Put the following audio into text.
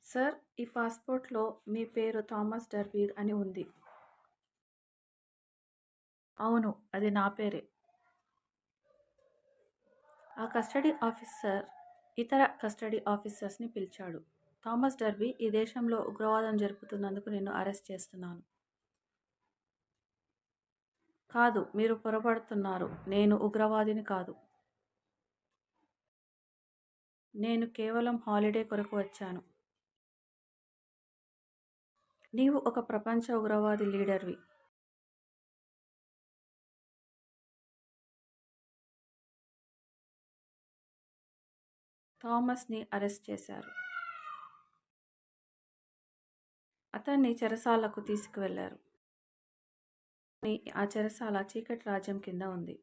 Sir, ఈ పాస్‌పోర్ట్‌లో మీ పేరు Thomas derby అని ఉంది. అవును, అది నా పేరే. ఆ కస్టడీ ఆఫీసర్ ఇతర కస్టడీ ఆఫీసర్స్‌ని పిలిచాడు. థామస్ డర్బీ, ఈ దేశంలో ఉగ్రవాదం జరుపుతున్నందుకు నిన్ను అరెస్ట్ చేస్తున్నాను. కాదు, మీరు పొరపడుతున్నారు. నేను ఉగ్రవాదిని కాదు. నేను కేవలం హాలిడే కొరకు వచ్చాను. నీవు ఒక ప్రపంచ ఉగ్రవాది లీడర్వి. థామస్‌ని అరెస్ట్ చేశారు. అతన్ని చెరసాలకు తీసుకువెళ్లారు. ఆ చెరసాల చీకటి రాజ్యం కింద ఉంది.